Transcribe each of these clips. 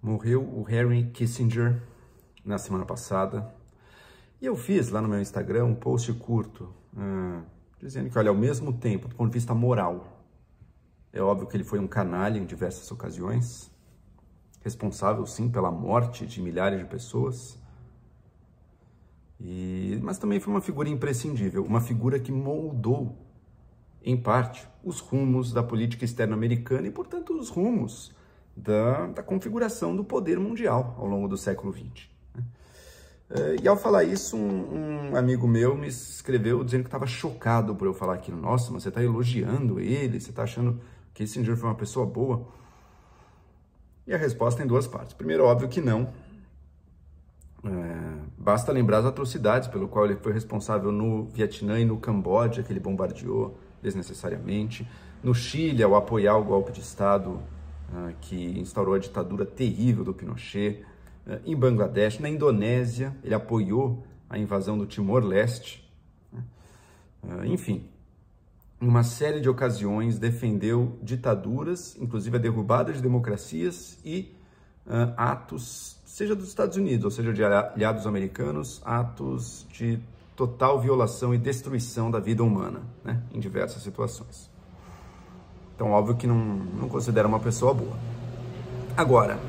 Morreu o Henry Kissinger na semana passada. E eu fiz lá no meu Instagram um post curto, dizendo que, olha, ao mesmo tempo, do ponto de vista moral, é óbvio que ele foi um canalha em diversas ocasiões, responsável, sim, pela morte de milhares de pessoas, mas também foi uma figura imprescindível, uma figura que moldou, em parte, os rumos da política externa americana e, portanto, os rumos da configuração do poder mundial ao longo do século XX. E ao falar isso, um amigo meu me escreveu dizendo que estava chocado por eu falar aquilo. Nossa, mas você está elogiando ele, você está achando que Kissinger foi uma pessoa boa? E a resposta tem duas partes. Primeiro, óbvio que não. Basta lembrar as atrocidades pelo qual ele foi responsável no Vietnã e no Camboja, que ele bombardeou desnecessariamente. No Chile, ao apoiar o golpe de Estado que instaurou a ditadura terrível do Pinochet. Em Bangladesh, na Indonésia, ele apoiou a invasão do Timor-Leste. Enfim, em uma série de ocasiões defendeu ditaduras, inclusive a derrubada de democracias e atos, seja dos Estados Unidos, ou seja, de aliados americanos, atos de total violação e destruição da vida humana, né, em diversas situações. Então, óbvio que não considera uma pessoa boa. Agora,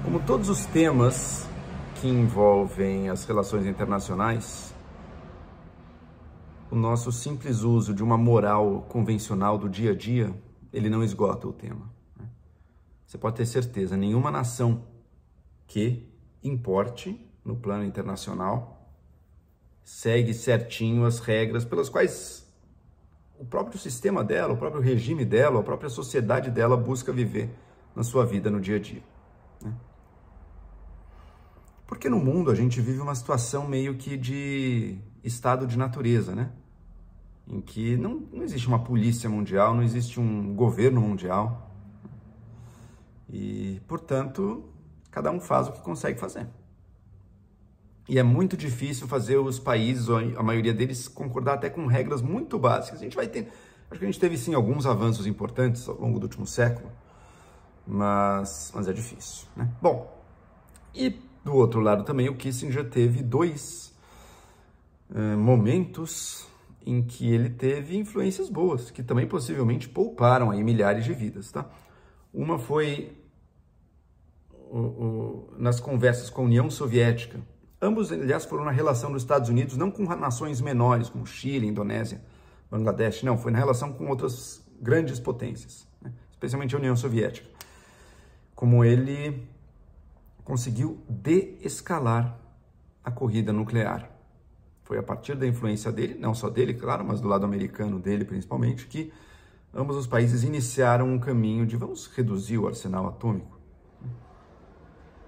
como todos os temas que envolvem as relações internacionais, o nosso simples uso de uma moral convencional do dia a dia, ele não esgota o tema. Você pode ter certeza, nenhuma nação que importe no plano internacional segue certinho as regras pelas quais o próprio sistema dela, o próprio regime dela, a própria sociedade dela busca viver na sua vida no dia a dia. Porque no mundo a gente vive uma situação meio que de estado de natureza, né? Em que não existe uma polícia mundial, não existe um governo mundial. E, portanto, cada um faz o que consegue fazer. E é muito difícil fazer os países, ou a maioria deles, concordar até com regras muito básicas. Acho que a gente teve sim alguns avanços importantes ao longo do último século, mas é difícil, né? Bom, e do outro lado também, o Kissinger teve dois momentos em que ele teve influências boas, que também possivelmente pouparam aí milhares de vidas, tá? Uma foi nas conversas com a União Soviética. Ambos, aliás, foram na relação dos Estados Unidos, não com nações menores, como Chile, Indonésia, Bangladesh, não, foi na relação com outras grandes potências, né? Especialmente a União Soviética. Como ele conseguiu deescalar a corrida nuclear. Foi a partir da influência dele, não só dele, claro, mas do lado americano dele principalmente, que ambos os países iniciaram um caminho de vamos reduzir o arsenal atômico.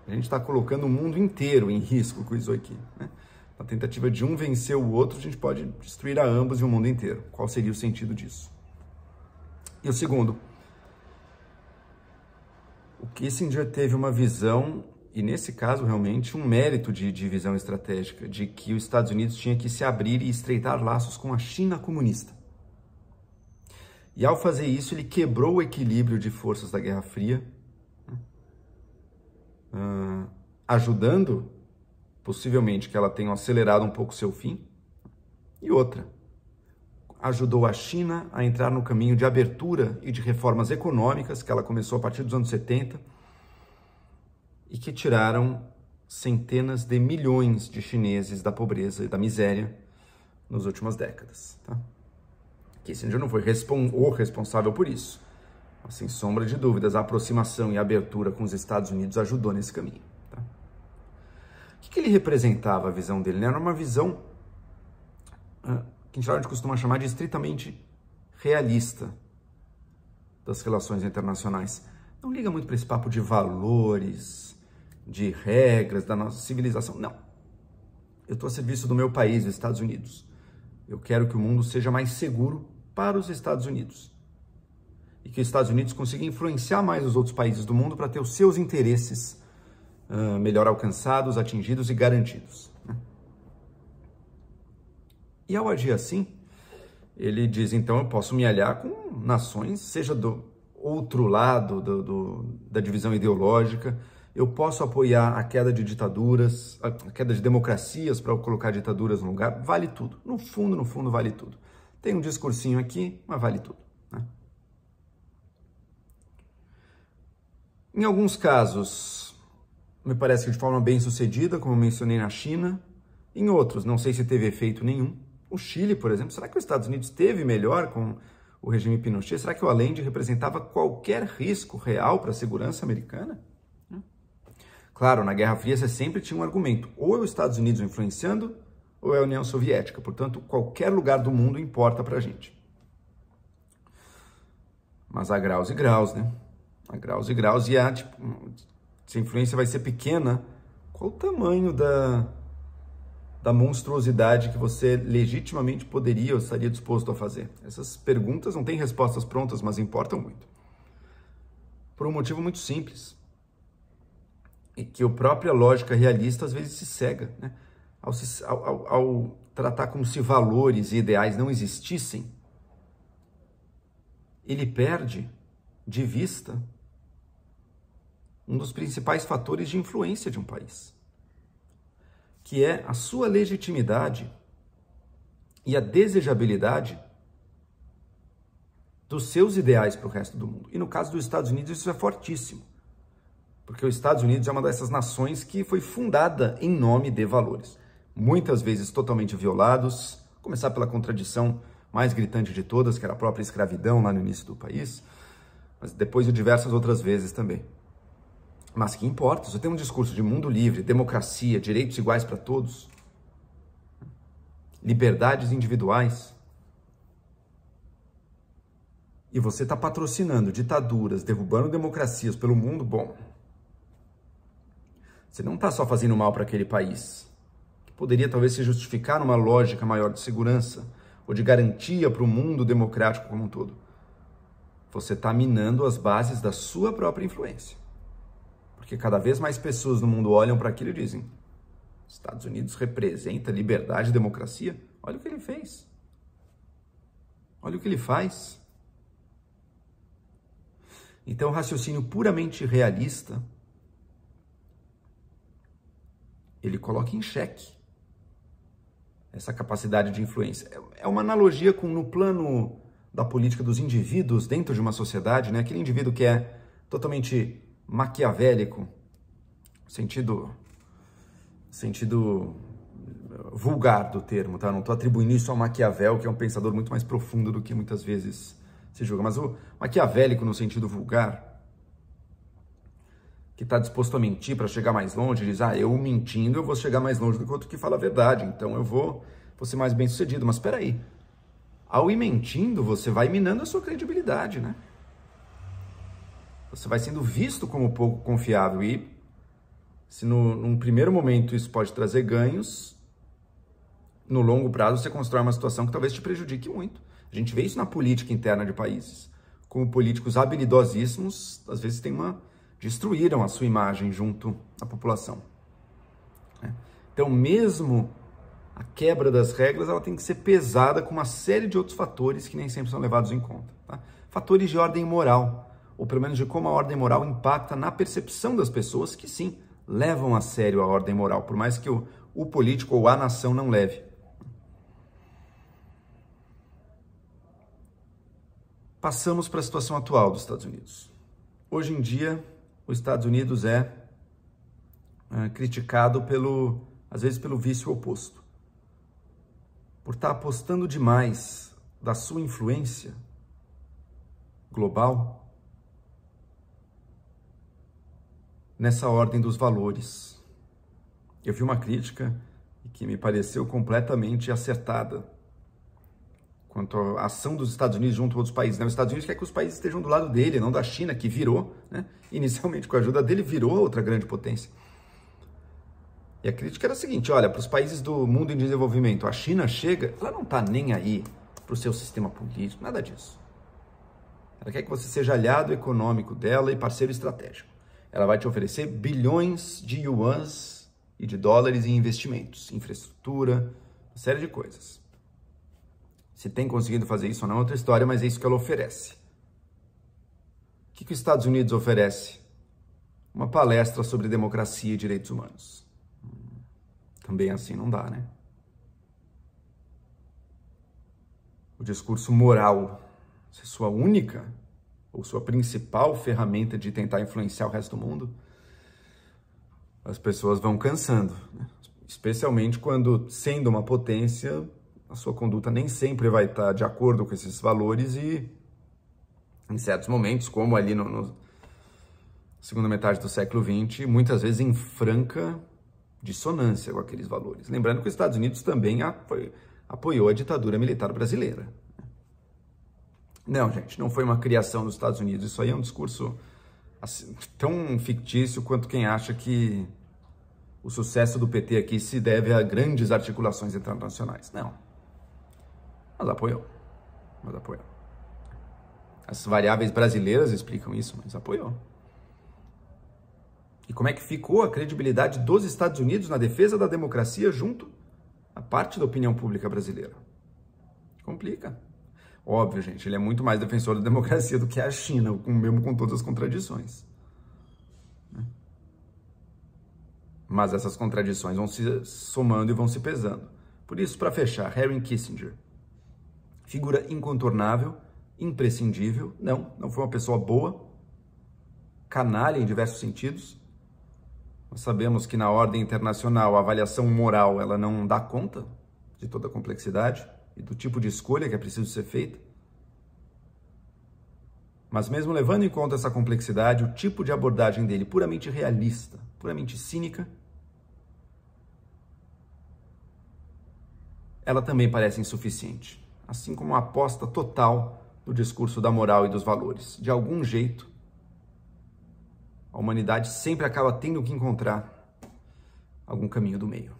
A gente está colocando o mundo inteiro em risco com isso aqui, né? Na tentativa de um vencer o outro, a gente pode destruir a ambos e o mundo inteiro. Qual seria o sentido disso? E o segundo, o Kissinger teve uma visão, e nesse caso realmente um mérito de visão estratégica, de que os Estados Unidos tinha que se abrir e estreitar laços com a China comunista. E ao fazer isso, ele quebrou o equilíbrio de forças da Guerra Fria, ajudando, possivelmente, que ela tenha acelerado um pouco seu fim. E outra, ajudou a China a entrar no caminho de abertura e de reformas econômicas, que ela começou a partir dos anos 70, e que tiraram centenas de milhões de chineses da pobreza e da miséria nas últimas décadas, tá? Kissinger não foi o responsável por isso, mas, sem sombra de dúvidas, a aproximação e a abertura com os Estados Unidos ajudou nesse caminho, tá? O que ele representava, a visão dele? Era uma visão que a gente costuma chamar de estritamente realista das relações internacionais. Não liga muito para esse papo de valores, de regras da nossa civilização. Não. Eu estou a serviço do meu país, os Estados Unidos. Eu quero que o mundo seja mais seguro para os Estados Unidos. E que os Estados Unidos consigam influenciar mais os outros países do mundo para ter os seus interesses melhor alcançados, atingidos e garantidos, né? E ao agir assim, ele diz, então, eu posso me aliar com nações, seja outro lado da divisão ideológica. Eu posso apoiar a queda de ditaduras, a queda de democracias para colocar ditaduras no lugar. Vale tudo. No fundo, vale tudo. Tem um discursinho aqui, mas vale tudo, né? Em alguns casos, me parece que de forma bem sucedida, como eu mencionei na China. Em outros, não sei se teve efeito nenhum. O Chile, por exemplo, será que os Estados Unidos teve melhor com o regime Pinochet? Será que o Allende representava qualquer risco real para a segurança americana? Claro, na Guerra Fria você sempre tinha um argumento. Ou é os Estados Unidos influenciando, ou é a União Soviética. Portanto, qualquer lugar do mundo importa para a gente. Mas há graus e graus, né? Há graus e graus. E se a influência vai ser pequena, qual o tamanho da monstruosidade que você legitimamente poderia ou estaria disposto a fazer? Essas perguntas não têm respostas prontas, mas importam muito. Por um motivo muito simples. E que a própria lógica realista às vezes se cega, né? Ao tratar como se valores e ideais não existissem, ele perde de vista um dos principais fatores de influência de um país, que é a sua legitimidade e a desejabilidade dos seus ideais para o resto do mundo. E no caso dos Estados Unidos isso é fortíssimo, porque os Estados Unidos é uma dessas nações que foi fundada em nome de valores, muitas vezes totalmente violados, a começar pela contradição mais gritante de todas, que era a própria escravidão lá no início do país, mas depois de diversas outras vezes também. Mas que importa? Você tem um discurso de mundo livre, democracia, direitos iguais para todos, liberdades individuais, e você está patrocinando ditaduras, derrubando democracias pelo mundo, bom, você não está só fazendo mal para aquele país, que poderia talvez se justificar numa lógica maior de segurança ou de garantia para o mundo democrático como um todo. Você está minando as bases da sua própria influência. Porque cada vez mais pessoas no mundo olham para aquilo e dizem: Estados Unidos representa liberdade e democracia? Olha o que ele fez. Olha o que ele faz. Então, o raciocínio puramente realista, ele coloca em xeque essa capacidade de influência. É uma analogia com, no plano da política dos indivíduos dentro de uma sociedade, né? Aquele indivíduo que é totalmente maquiavélico, sentido vulgar do termo, tá? Não estou atribuindo isso ao Maquiavel, que é um pensador muito mais profundo do que muitas vezes se julga, mas o maquiavélico no sentido vulgar, que está disposto a mentir para chegar mais longe, diz: eu mentindo eu vou chegar mais longe do que o outro que fala a verdade, então eu vou ser mais bem sucedido. Mas espera aí, ao ir mentindo você vai minando a sua credibilidade, né? Você vai sendo visto como pouco confiável e, se num primeiro momento isso pode trazer ganhos, no longo prazo você constrói uma situação que talvez te prejudique muito. A gente vê isso na política interna de países, como políticos habilidosíssimos, às vezes destruíram a sua imagem junto à população. Então, mesmo a quebra das regras, ela tem que ser pesada com uma série de outros fatores que nem sempre são levados em conta, tá? Fatores de ordem moral, ou pelo menos de como a ordem moral impacta na percepção das pessoas que, sim, levam a sério a ordem moral, por mais que o político ou a nação não leve. Passamos para a situação atual dos Estados Unidos. Hoje em dia, os Estados Unidos é criticado às vezes pelo vício oposto, por estar apostando demais da sua influência global nessa ordem dos valores. Eu vi uma crítica que me pareceu completamente acertada quanto à ação dos Estados Unidos junto a outros países, né? Os Estados Unidos quer que os países estejam do lado dele, não da China, que virou, né? Inicialmente com a ajuda dele, virou outra grande potência. E a crítica era a seguinte: olha, para os países do mundo em desenvolvimento, a China chega, ela não está nem aí para o seu sistema político, nada disso. Ela quer que você seja aliado econômico dela e parceiro estratégico. Ela vai te oferecer bilhões de yuans e de dólares em investimentos, infraestrutura, uma série de coisas. Se tem conseguido fazer isso ou não é outra história, mas é isso que ela oferece. que os Estados Unidos oferece? Uma palestra sobre democracia e direitos humanos. Também assim não dá, né? O discurso moral, se é sua única ou sua principal ferramenta de tentar influenciar o resto do mundo, as pessoas vão cansando, né? Especialmente quando, sendo uma potência, a sua conduta nem sempre vai estar de acordo com esses valores e, em certos momentos, como ali na segunda metade do século XX, muitas vezes em franca dissonância com aqueles valores. Lembrando que os Estados Unidos também apoiou a ditadura militar brasileira. Não, gente, não foi uma criação dos Estados Unidos. Isso aí é um discurso assim, tão fictício quanto quem acha que o sucesso do PT aqui se deve a grandes articulações internacionais. Não. Mas apoiou. As variáveis brasileiras explicam isso, mas apoiou. E como é que ficou a credibilidade dos Estados Unidos na defesa da democracia junto à parte da opinião pública brasileira? Complica. Óbvio, gente, ele é muito mais defensor da democracia do que a China, mesmo com todas as contradições. Mas essas contradições vão se somando e vão se pesando. Por isso, para fechar, Henry Kissinger, figura incontornável, imprescindível, não foi uma pessoa boa, canalha em diversos sentidos. Nós sabemos que na ordem internacional a avaliação moral ela não dá conta de toda a complexidade e do tipo de escolha que é preciso ser feita. Mas mesmo levando em conta essa complexidade, o tipo de abordagem dele puramente realista, puramente cínica, ela também parece insuficiente, assim como a aposta total no discurso da moral e dos valores. De algum jeito, a humanidade sempre acaba tendo que encontrar algum caminho do meio.